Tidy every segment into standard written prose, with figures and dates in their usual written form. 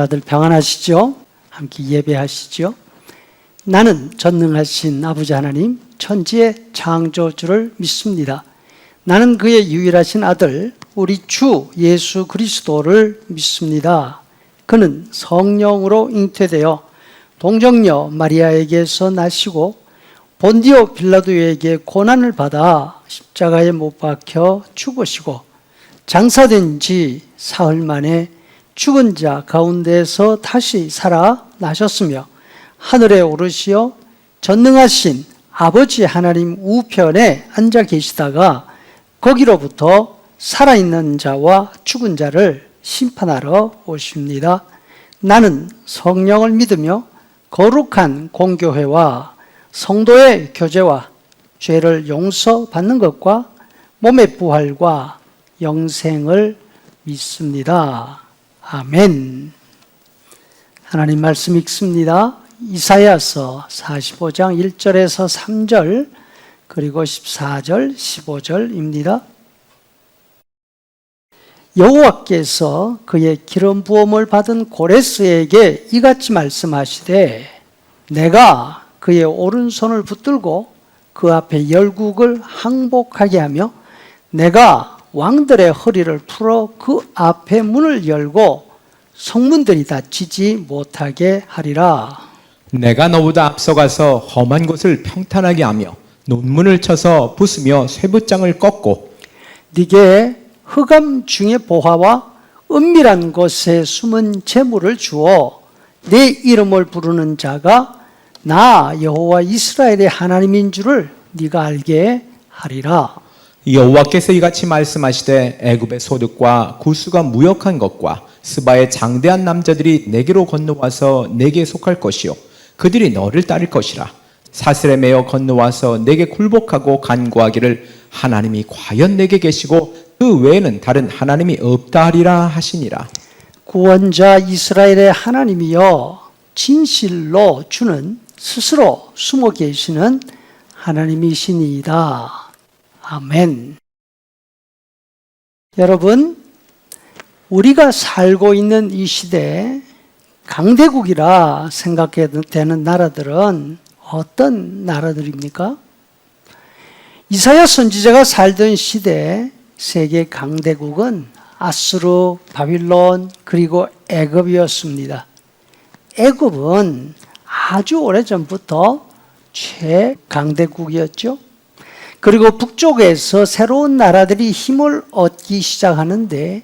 다들 평안하시죠? 함께 예배하시죠? 나는 전능하신 아버지 하나님, 천지의 창조주를 믿습니다. 나는 그의 유일하신 아들, 우리 주 예수 그리스도를 믿습니다. 그는 성령으로 잉태되어 동정녀 마리아에게서 나시고 본디오 빌라도에게 고난을 받아 십자가에 못 박혀 죽으시고 장사된 지 사흘 만에 죽은 자 가운데서 다시 살아나셨으며 하늘에 오르시어 전능하신 아버지 하나님 우편에 앉아 계시다가 거기로부터 살아있는 자와 죽은 자를 심판하러 오십니다. 나는 성령을 믿으며 거룩한 공교회와 성도의 교제와 죄를 용서받는 것과 몸의 부활과 영생을 믿습니다. 아멘. 하나님 말씀 읽습니다. 이사야서 45장 1절에서 3절 그리고 14절 15절입니다. 여호와께서 그의 기름 부음을 받은 고레스에게 이같이 말씀하시되 내가 그의 오른손을 붙들고 그 앞에 열국을 항복하게 하며 내가 왕들의 허리를 풀어 그 앞에 문을 열고 성문들이 닫히지 못하게 하리라. 내가 너보다 앞서가서 험한 곳을 평탄하게 하며 논문을 쳐서 부수며 쇠붙장을 꺾고 네게 흑암 중의 보화와 은밀한 곳에 숨은 재물을 주어 내 이름을 부르는 자가 나 여호와 이스라엘의 하나님인 줄을 네가 알게 하리라. 여호와께서 이같이 말씀하시되 애굽의 소득과 구스가 무역한 것과 스바의 장대한 남자들이 내게로 건너와서 내게 속할 것이요 그들이 너를 따를 것이라. 사슬에 매어 건너와서 내게 굴복하고 간구하기를 하나님이 과연 내게 계시고 그 외에는 다른 하나님이 없다 하리라 하시니라. 구원자 이스라엘의 하나님이여 진실로 주는 스스로 숨어 계시는 하나님이시니이다. 아멘. 여러분, 우리가 살고 있는 이 시대에 강대국이라 생각되는 나라들은 어떤 나라들입니까? 이사야 선지자가 살던 시대에 세계 강대국은 아수르, 바빌론, 그리고 애굽이었습니다. 애굽은 아주 오래전부터 최강대국이었죠. 그리고 북쪽에서 새로운 나라들이 힘을 얻기 시작하는데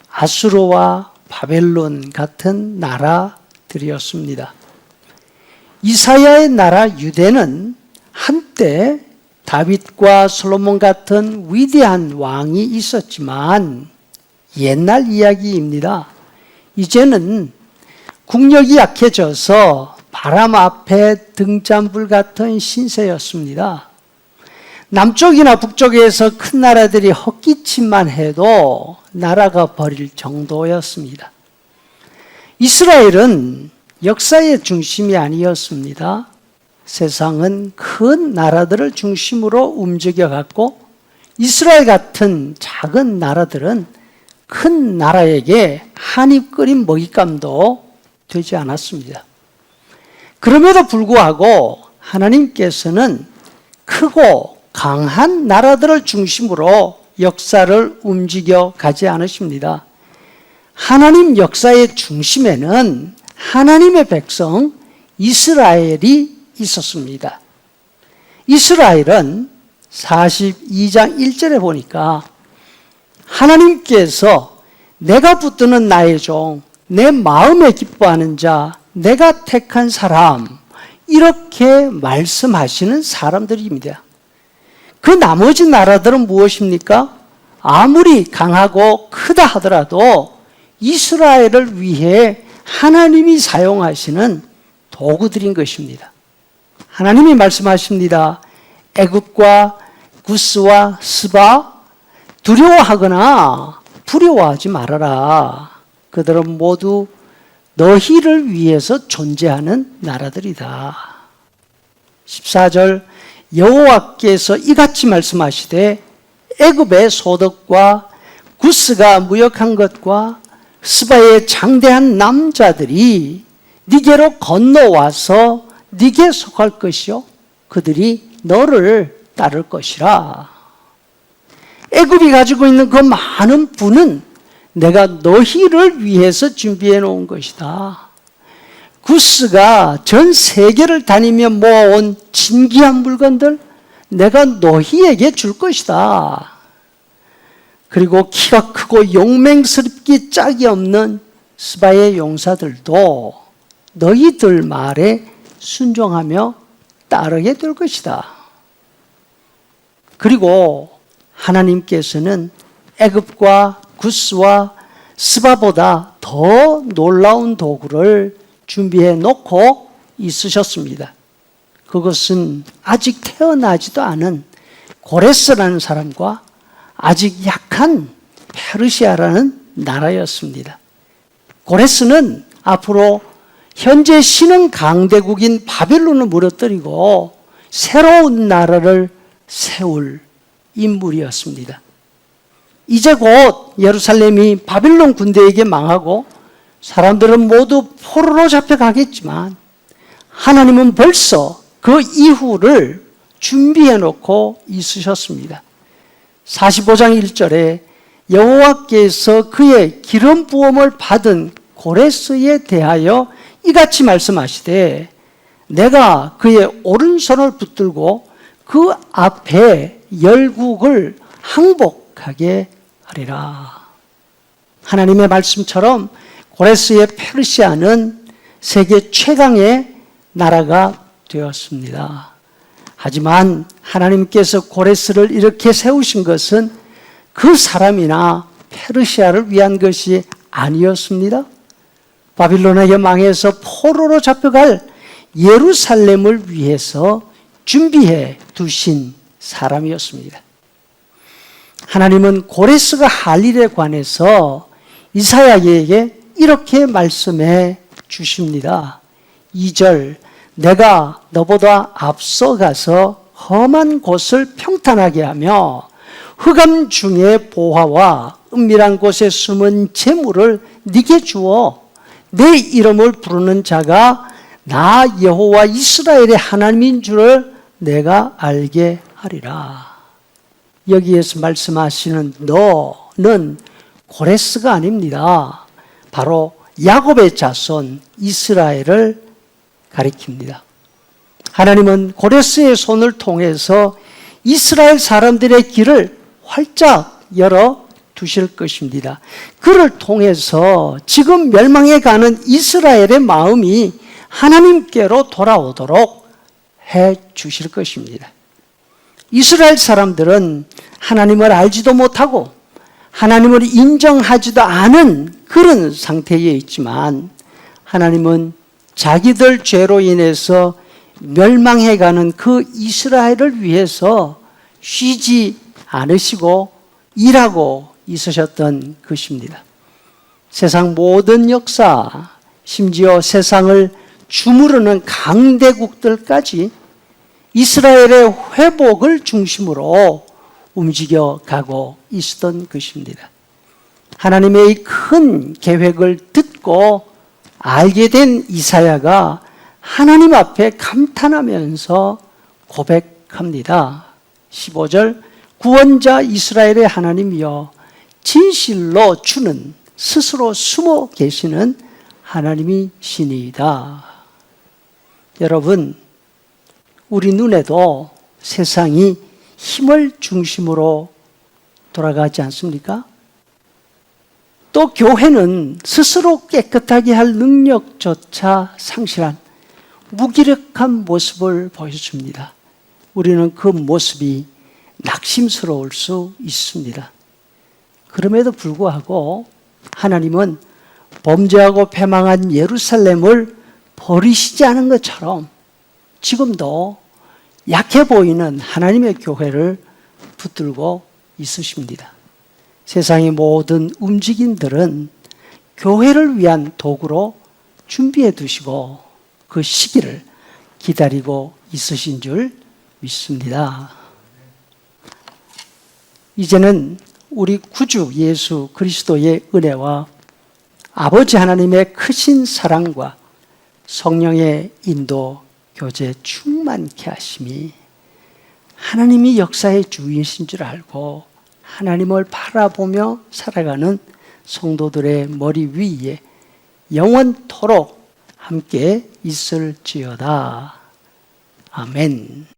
아수르와 바벨론 같은 나라들이었습니다. 이사야의 나라 유대는 한때 다윗과 솔로몬 같은 위대한 왕이 있었지만 옛날 이야기입니다. 이제는 국력이 약해져서 바람 앞에 등잔불 같은 신세였습니다. 남쪽이나 북쪽에서 큰 나라들이 헛기침만 해도 나라가 버릴 정도였습니다. 이스라엘은 역사의 중심이 아니었습니다. 세상은 큰 나라들을 중심으로 움직여갔고 이스라엘 같은 작은 나라들은 큰 나라에게 한 입 끓인 먹잇감도 되지 않았습니다. 그럼에도 불구하고 하나님께서는 크고 강한 나라들을 중심으로 역사를 움직여 가지 않으십니다. 하나님 역사의 중심에는 하나님의 백성 이스라엘이 있었습니다. 이스라엘은 42장 1절에 보니까 하나님께서 내가 붙드는 나의 종, 내 마음에 기뻐하는 자, 내가 택한 사람, 이렇게 말씀하시는 사람들입니다. 그 나머지 나라들은 무엇입니까? 아무리 강하고 크다 하더라도 이스라엘을 위해 하나님이 사용하시는 도구들인 것입니다. 하나님이 말씀하십니다. 애굽과 구스와 스바 두려워하거나 두려워하지 말아라. 그들은 모두 너희를 위해서 존재하는 나라들이다. 14절 여호와께서 이같이 말씀하시되 애굽의 소득과 구스가 무역한 것과 스바의 장대한 남자들이 네게로 건너와서 네게 속할 것이요 그들이 너를 따를 것이라. 애굽이 가지고 있는 그 많은 부는 내가 너희를 위해서 준비해 놓은 것이다. 구스가 전 세계를 다니며 모아온 진귀한 물건들 내가 너희에게 줄 것이다. 그리고 키가 크고 용맹스럽기 짝이 없는 스바의 용사들도 너희들 말에 순종하며 따르게 될 것이다. 그리고 하나님께서는 애굽과 구스와 스바보다 더 놀라운 도구를 준비해 놓고 있으셨습니다. 그것은 아직 태어나지도 않은 고레스라는 사람과 아직 약한 페르시아라는 나라였습니다. 고레스는 앞으로 현재 신흥 강대국인 바벨론을 무너뜨리고 새로운 나라를 세울 인물이었습니다. 이제 곧 예루살렘이 바벨론 군대에게 망하고 사람들은 모두 포로로 잡혀가겠지만 하나님은 벌써 그 이후를 준비해 놓고 있으셨습니다. 45장 1절에 여호와께서 그의 기름 부음을 받은 고레스에 대하여 이같이 말씀하시되 내가 그의 오른손을 붙들고 그 앞에 열국을 항복하게 하리라. 하나님의 말씀처럼 고레스의 페르시아는 세계 최강의 나라가 되었습니다. 하지만 하나님께서 고레스를 이렇게 세우신 것은 그 사람이나 페르시아를 위한 것이 아니었습니다. 바빌론에게 망해서 포로로 잡혀갈 예루살렘을 위해서 준비해 두신 사람이었습니다. 하나님은 고레스가 할 일에 관해서 이사야에게 이렇게 말씀해 주십니다. 2절 내가 너보다 앞서가서 험한 곳을 평탄하게 하며 흑암 중에 보화와 은밀한 곳에 숨은 재물을 네게 주어 내 이름을 부르는 자가 나 여호와 이스라엘의 하나님인 줄을 내가 알게 하리라. 여기에서 말씀하시는 너는 고레스가 아닙니다. 바로 야곱의 자손 이스라엘을 가리킵니다. 하나님은 고레스의 손을 통해서 이스라엘 사람들의 길을 활짝 열어 두실 것입니다. 그를 통해서 지금 멸망해 가는 이스라엘의 마음이 하나님께로 돌아오도록 해 주실 것입니다. 이스라엘 사람들은 하나님을 알지도 못하고 하나님을 인정하지도 않은 그런 상태에 있지만 하나님은 자기들 죄로 인해서 멸망해가는 그 이스라엘을 위해서 쉬지 않으시고 일하고 있으셨던 것입니다. 세상 모든 역사, 심지어 세상을 주무르는 강대국들까지 이스라엘의 회복을 중심으로 움직여가고 있었던 것입니다. 하나님의 이 큰 계획을 듣고 알게 된 이사야가 하나님 앞에 감탄하면서 고백합니다. 15절 구원자 이스라엘의 하나님이여 진실로 주는 스스로 숨어 계시는 하나님이시니이다. 여러분, 우리 눈에도 세상이 힘을 중심으로 돌아가지 않습니까? 또 교회는 스스로 깨끗하게 할 능력조차 상실한 무기력한 모습을 보여줍니다. 우리는 그 모습이 낙심스러울 수 있습니다. 그럼에도 불구하고 하나님은 범죄하고 패망한 예루살렘을 버리시지 않은 것처럼 지금도 약해 보이는 하나님의 교회를 붙들고 있으십니다. 세상의 모든 움직임들은 교회를 위한 도구로 준비해 두시고 그 시기를 기다리고 있으신 줄 믿습니다. 이제는 우리 구주 예수 그리스도의 은혜와 아버지 하나님의 크신 사랑과 성령의 인도, 교제 충만케 하심이 하나님이 역사의 주이신 줄 알고 하나님을 바라보며 살아가는 성도들의 머리 위에 영원토록 함께 있을지어다. 아멘.